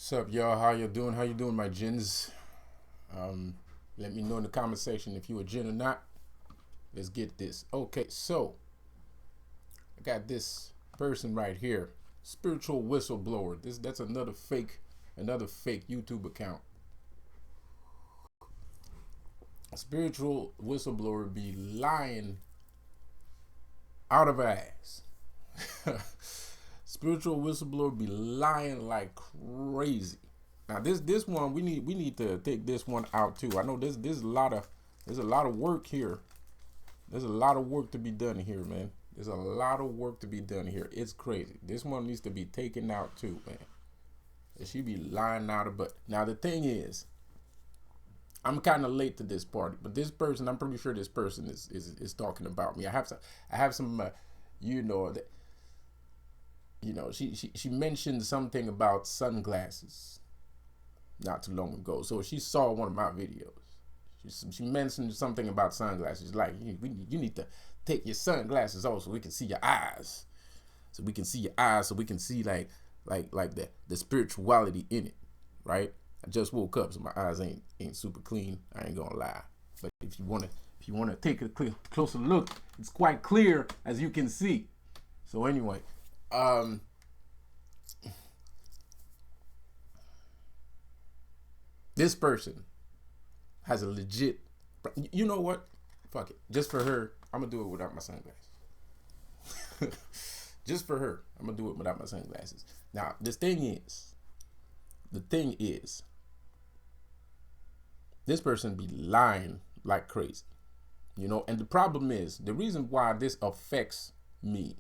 What's up, y'all? How you doing? How you doing, my gins? Let me know in the comment section if you a gin or not. Let's get this. Okay, so I got this person right here, spiritual whistleblower. That's another fake YouTube account. A spiritual whistleblower be lying out of her ass. Spiritual whistleblower be lying like crazy. Now this one we need to take this one out too. I know there's a lot of work here. There's a lot of work to be done here, man. There's a lot of work to be done here. It's crazy. This one needs to be taken out too, man. She be lying out of butt. Now the thing is, I'm kind of late to this party, but this person, I'm pretty sure this person is talking about me. I have some, she mentioned something about sunglasses not too long ago. So she saw one of my videos. She mentioned something about sunglasses. Like, you need to take your sunglasses off so we can see your eyes. So we can see your eyes. So we can see like the spirituality in it, right? I just woke up, so my eyes ain't super clean. I ain't gonna lie. But if you wanna take a closer look, it's quite clear, as you can see. So anyway, this person has a legit. You know what? Fuck it. Just for her, I'm gonna do it without my sunglasses. Just for her, I'm gonna do it without my sunglasses. Now, the thing is, this person be lying like crazy, and the problem is, the reason why this affects me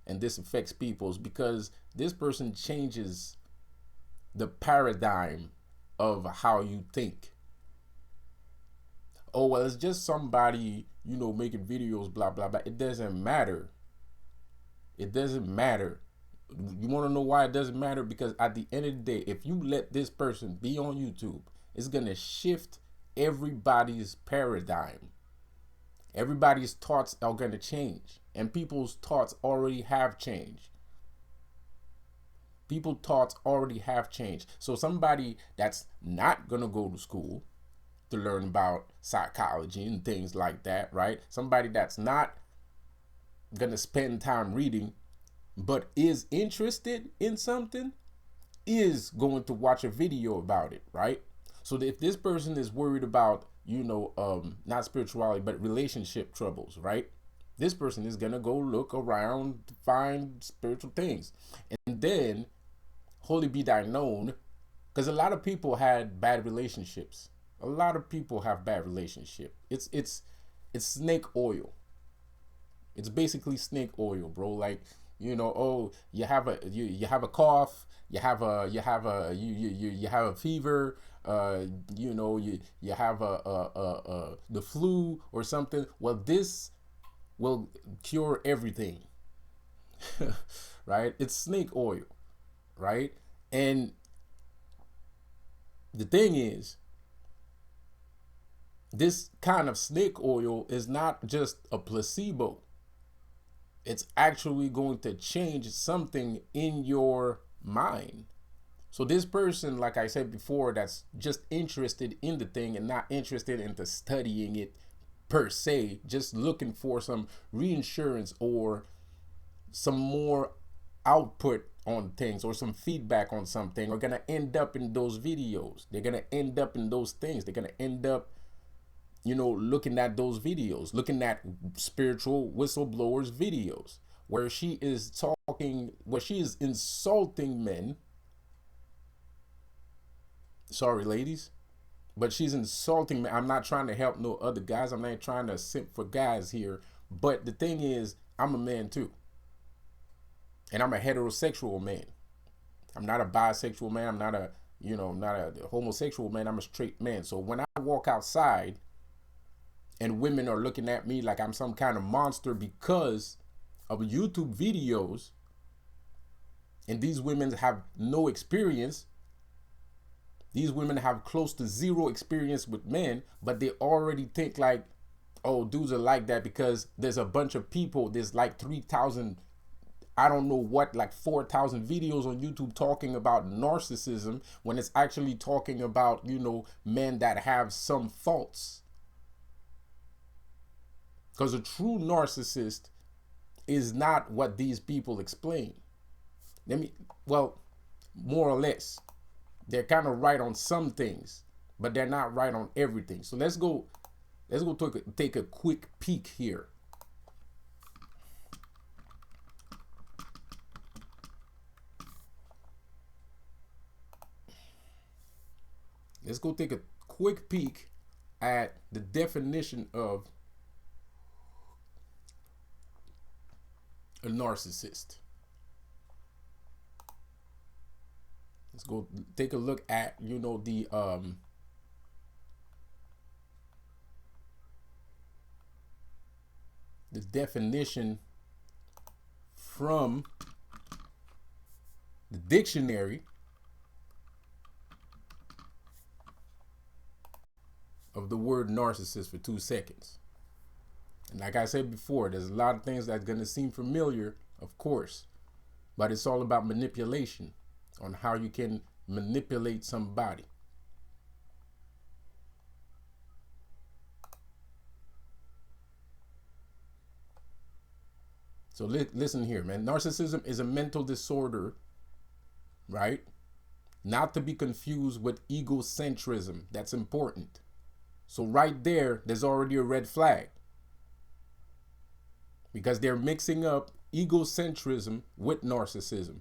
and this affects people is because this person changes the paradigm of how you think. Oh, well, it's just somebody, making videos, blah, blah, blah. It doesn't matter. It doesn't matter. You want to know why it doesn't matter? Because at the end of the day, if you let this person be on YouTube, it's going to shift everybody's paradigm. Everybody's thoughts are going to change. And people's thoughts already have changed. People's thoughts already have changed. So somebody that's not going to go to school to learn about psychology and things like that, right? Somebody that's not going to spend time reading, but is interested in something, is going to watch a video about it, right? So if this person is worried about, not spirituality, but relationship troubles, right? This person is going to go look around to find spiritual things. And then, holy be thy known, because a lot of people had bad relationships. A lot of people have bad relationship. It's snake oil. It's basically snake oil, bro. Like, oh, you have a cough, you have a fever, you have the flu or something. Well, this will cure everything. Right? It's snake oil, right? And the thing is, this kind of snake oil is not just a placebo. It's actually going to change something in your mind. So this person, like I said before, that's just interested in the thing and not interested into studying it per se, just looking for some reinsurance or some more output on things or some feedback on something, are going to end up in those videos. They're going to end up in those things. They're going to end up looking at those videos, looking at spiritual whistleblowers videos where she is insulting men. Sorry, ladies, but she's insulting men. I'm not trying to help no other guys. I'm not trying to simp for guys here. But the thing is, I'm a man too. And I'm a heterosexual man. I'm not a bisexual man. I'm not a, not a homosexual man. I'm a straight man. So when I walk outside, and women are looking at me like I'm some kind of monster because of YouTube videos, and these women have no experience. These women have close to zero experience with men, but they already think like, oh, dudes are like that because there's a bunch of people. There's like 3,000 I don't know what, like 4,000 videos on YouTube talking about narcissism when it's actually talking about, you know, men that have some faults. Because a true narcissist is not what these people explain. Well, more or less. They're kind of right on some things, but they're not right on everything. So let's go take a quick peek here. Let's go take a quick peek at the definition of a narcissist. Let's go take a look at, you know, the definition from the dictionary of the word narcissist for 2 seconds. And like I said before, there's a lot of things that's going to seem familiar, of course, but it's all about manipulation, on how you can manipulate somebody. So listen here, man. Narcissism is a mental disorder, right? Not to be confused with egocentrism. That's important. So right there, there's already a red flag. Because they're mixing up egocentrism with narcissism.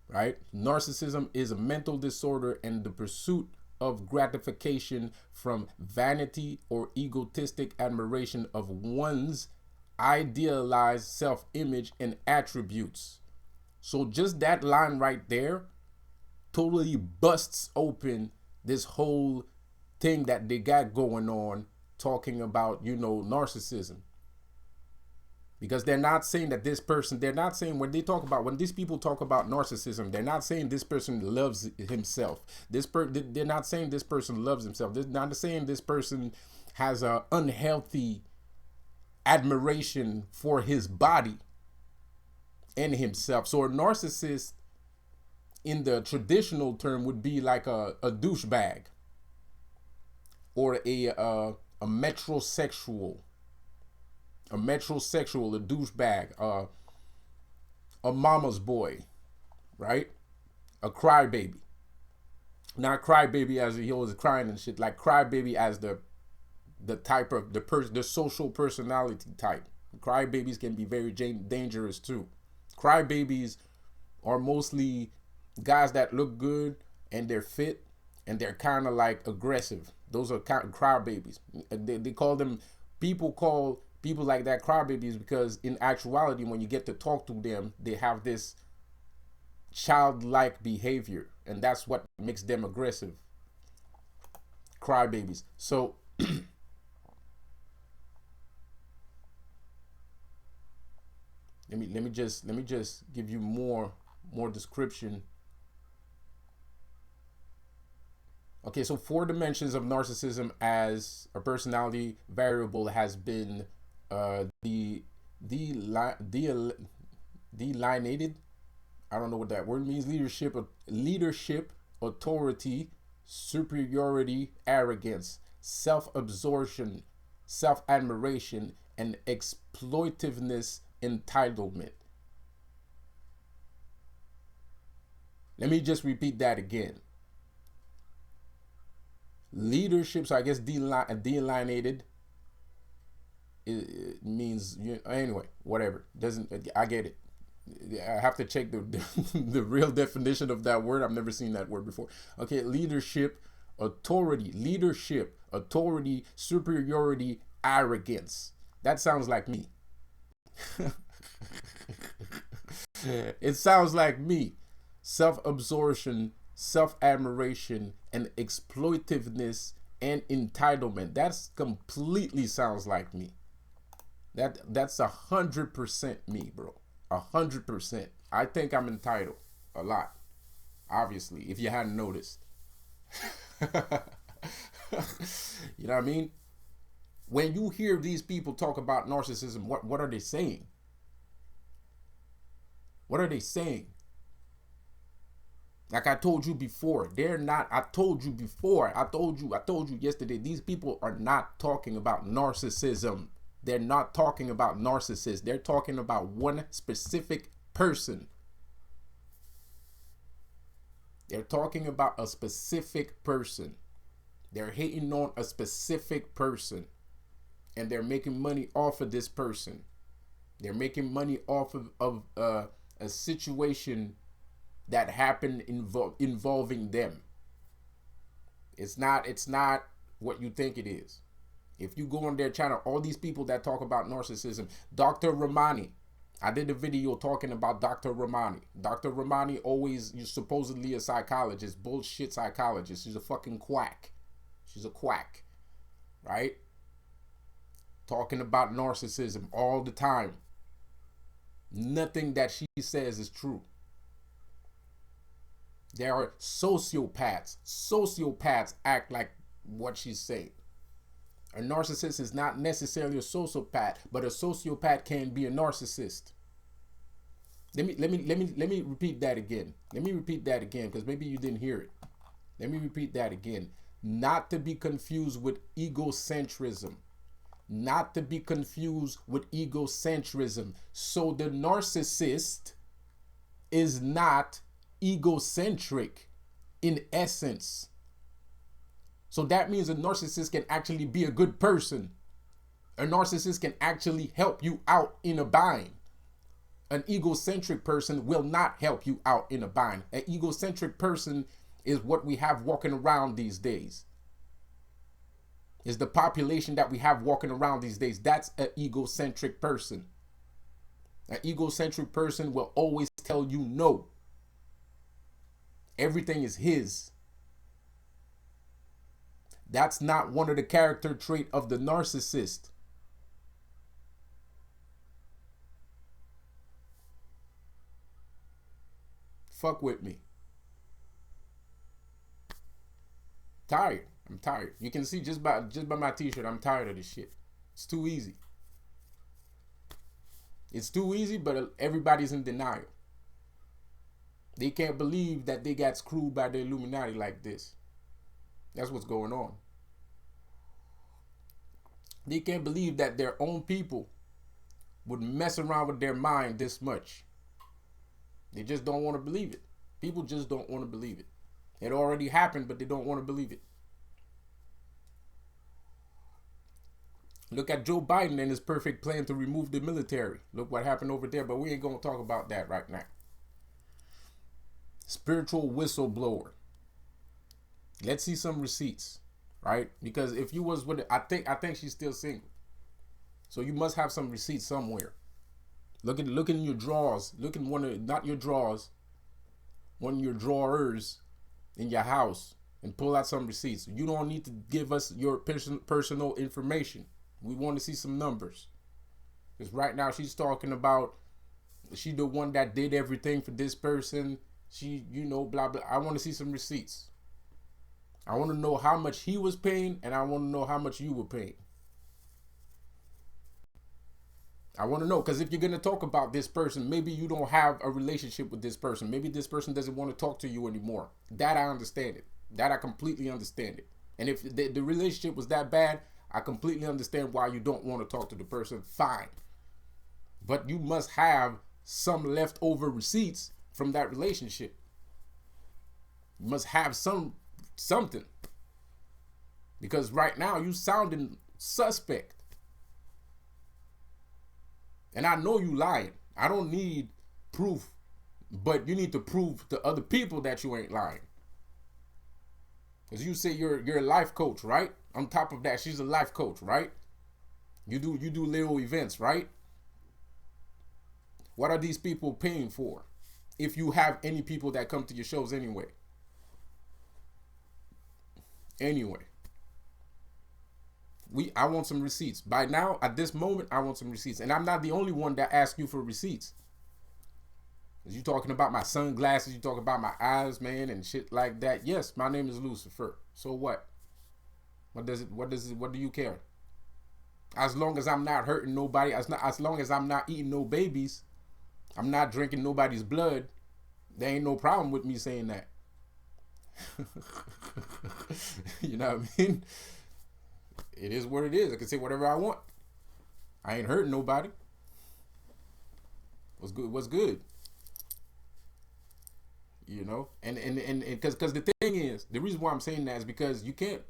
Right? Narcissism is a mental disorder and the pursuit of gratification from vanity or egotistic admiration of one's idealized self-image and attributes. So just that line right there totally busts open this whole thing that they got going on, talking about, you know, narcissism. Because they're not saying that this person, they're not saying, when these people talk about narcissism, they're not saying this person loves himself. They're not saying this person loves himself. They're not saying this person has an unhealthy admiration for his body and himself. So a narcissist, in the traditional term, would be like a douchebag or a metrosexual. A metrosexual, a douchebag, a mama's boy, right? A crybaby. Not crybaby as he always crying and shit, like crybaby as the type of the social personality type. Crybabies can be very dangerous too. Crybabies are mostly guys that look good and they're fit and they're kind of like aggressive. Those are kind of crybabies. They call them, people call people like that crybabies because in actuality, when you get to talk to them, they have this childlike behavior, and that's what makes them aggressive. Crybabies. So let me just give you more description. Okay, so 4 dimensions of narcissism as a personality variable has been delineated. I don't know what that word means. Leadership, authority, superiority, arrogance, self-absorption, self-admiration, and exploitiveness, entitlement. Let me just repeat that again. Leadership, so I guess delineated, it means, anyway, whatever. Doesn't, I get it. I have to check the real definition of that word. I've never seen that word before. Okay, leadership, authority, superiority, arrogance. That sounds like me. It sounds like me. Self-absorption, self-admiration, and exploitiveness and entitlement. That's completely sounds like me. That's 100% me, bro. 100%. I think I'm entitled a lot. Obviously, if you hadn't noticed. You know what I mean? When you hear these people talk about narcissism, what are they saying? What are they saying? Like I told you before, they're not, I told you before, I told you yesterday, these people are not talking about narcissism. They're not talking about narcissists. They're talking about one specific person. They're talking about a specific person. They're hating on a specific person. And they're making money off of this person. They're making money off of a situation that happened involving them. It's not what you think it is. If you go on their channel, all these people that talk about narcissism, Dr. Ramani, I did a video talking about Dr. Ramani. Dr. Ramani always, you're supposedly a psychologist, bullshit psychologist. She's a fucking quack. She's a quack, right? Talking about narcissism all the time. Nothing that she says is true. There are sociopaths. Sociopaths act like what she's saying. A narcissist is not necessarily a sociopath, but a sociopath can be a narcissist. Let me repeat that again. Let me repeat that again because maybe you didn't hear it. Let me repeat that again. Not to be confused with egocentrism. Not to be confused with egocentrism. So the narcissist is not egocentric in essence. So that means a narcissist can actually be a good person. A narcissist can actually help you out in a bind. An egocentric person will not help you out in a bind. An egocentric person is what we have walking around these days. Is the population that we have walking around these days. That's an egocentric person. An egocentric person will always tell you no. Everything is his. That's not one of the character traits of the narcissist. Fuck with me. Tired. I'm tired. You can see just by my t-shirt, I'm tired of this shit. It's too easy. It's too easy, but everybody's in denial. They can't believe that they got screwed by the Illuminati like this. That's what's going on. They can't believe that their own people would mess around with their mind this much. They just don't want to believe it. People just don't want to believe it. It already happened, but they don't want to believe it. Look at Joe Biden and his perfect plan to remove the military. Look what happened over there, but we ain't going to talk about that right now. Spiritual whistleblower. Let's see some receipts, right? Because if you was with it, I think she's still single. So you must have some receipts somewhere. Look in your drawers. Look in not your drawers, one of your drawers in your house and pull out some receipts. You don't need to give us your personal information. We want to see some numbers. Because right now she's talking about she the one that did everything for this person. She, blah, blah. I want to see some receipts. I want to know how much he was paying, and I want to know how much you were paying. I want to know, because if you're going to talk about this person, maybe you don't have a relationship with this person. Maybe this person doesn't want to talk to you anymore. That I understand it. That I completely understand it. And if the relationship was that bad, I completely understand why you don't want to talk to the person. Fine. But you must have some leftover receipts from that relationship. You must have something. Because right now you sounding suspect. And I know you lying. I don't need proof. But you need to prove to other people that you ain't lying. Because you say you're a life coach, right? On top of that, she's a life coach, right? You do little events, right? What are these people paying for? If you have any people that come to your shows anyway. I want some receipts. By now, at this moment, I want some receipts. And I'm not the only one that asks you for receipts. You talking about my sunglasses, you talking about my eyes, man, and shit like that. Yes, my name is Lucifer. So what? What do you care? As long as I'm not hurting nobody, as long as I'm not eating no babies, I'm not drinking nobody's blood. There ain't no problem with me saying that. You know what I mean? It is what it is. I can say whatever I want. I ain't hurting nobody. What's good? What's good? You know, and because the thing is, the reason why I'm saying that is because you can't.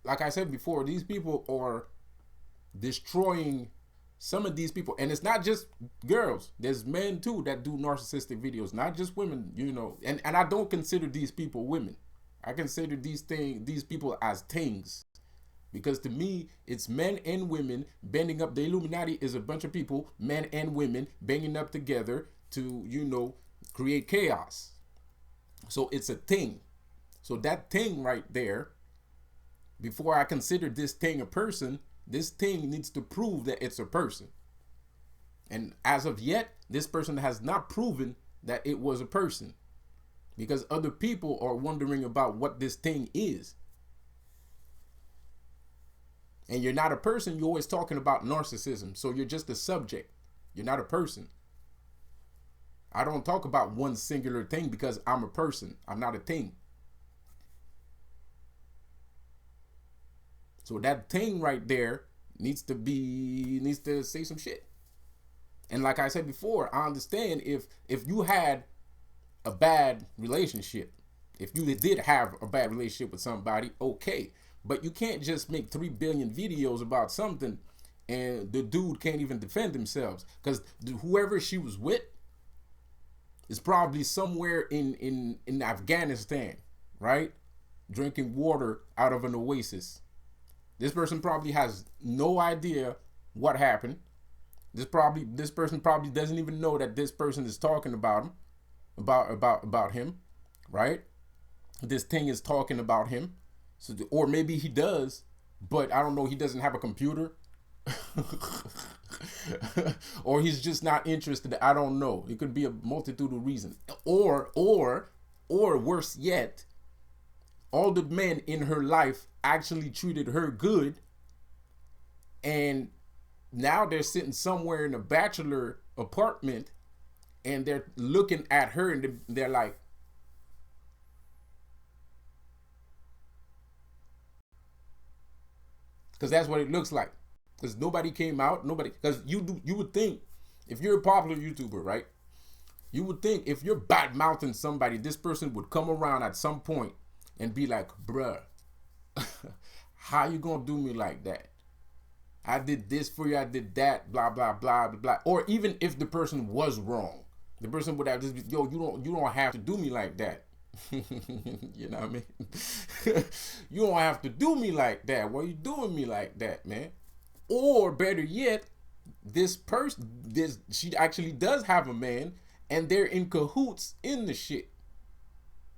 Like I said before, these people are destroying some of these people, and it's not just girls. There's men too that do narcissistic videos, not just women. You know, and I don't consider these people women. I consider these people as things. Because to me, it's men and women bending up. The Illuminati is a bunch of people, men and women, banging up together to, you know, create chaos. So it's a thing. So that thing right there, before I consider this thing a person, this thing needs to prove that it's a person. And as of yet, this person has not proven that it was a person. Because other people are wondering about what this thing is. And you're not a person, you're always talking about narcissism. So you're just a subject. You're not a person. I don't talk about one singular thing because I'm a person. I'm not a thing. So that thing right there needs to say some shit. And like I said before, I understand if you had a bad relationship, if you did have a bad relationship with somebody, okay. But you can't just make 3 billion videos about something and the dude can't even defend themselves. Because whoever she was with is probably somewhere in Afghanistan, right? Drinking water out of an oasis. This person probably has no idea what happened. This person probably doesn't even know that this person is talking about him, about him, right? This thing is talking about him. So, or maybe he does, but I don't know. He doesn't have a computer, or he's just not interested. I don't know. It could be a multitude of reasons. Or worse yet, all the men in her life actually treated her good, and now they're sitting somewhere in a bachelor apartment, and they're looking at her, and they're like, because that's what it looks like. Because nobody came out, because you would think, if you're a popular YouTuber, right? You would think if you're bad mouthing somebody, this person would come around at some point and be like, bruh, how you gonna do me like that? I did this for you, I did that, blah, blah, blah, blah, blah. Or even if the person was wrong, the person would have just be, yo, you don't have to do me like that. You know what I mean? You don't have to do me like that. Why are you doing me like that, man? Or better yet, she actually does have a man, and they're in cahoots in the shit.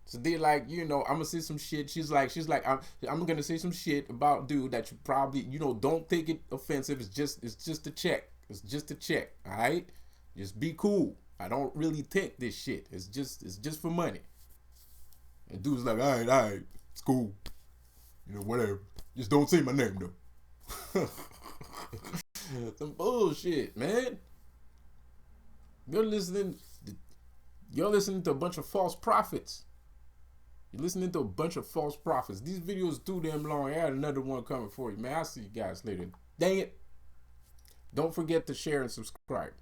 So they're like, you know, I'm gonna say some shit. She's like, I'm gonna say some shit about dude that you probably, you know, don't take it offensive. It's just a check. It's just a check. All right, just be cool. I don't really take this shit. It's just for money. And dude's like, all right, it's cool. You know, whatever. Just don't say my name though. Some bullshit, man. You're listening to a bunch of false prophets. You're listening to a bunch of false prophets. These videos too damn long. I had another one coming for you, man. I'll see you guys later. Dang it. Don't forget to share and subscribe.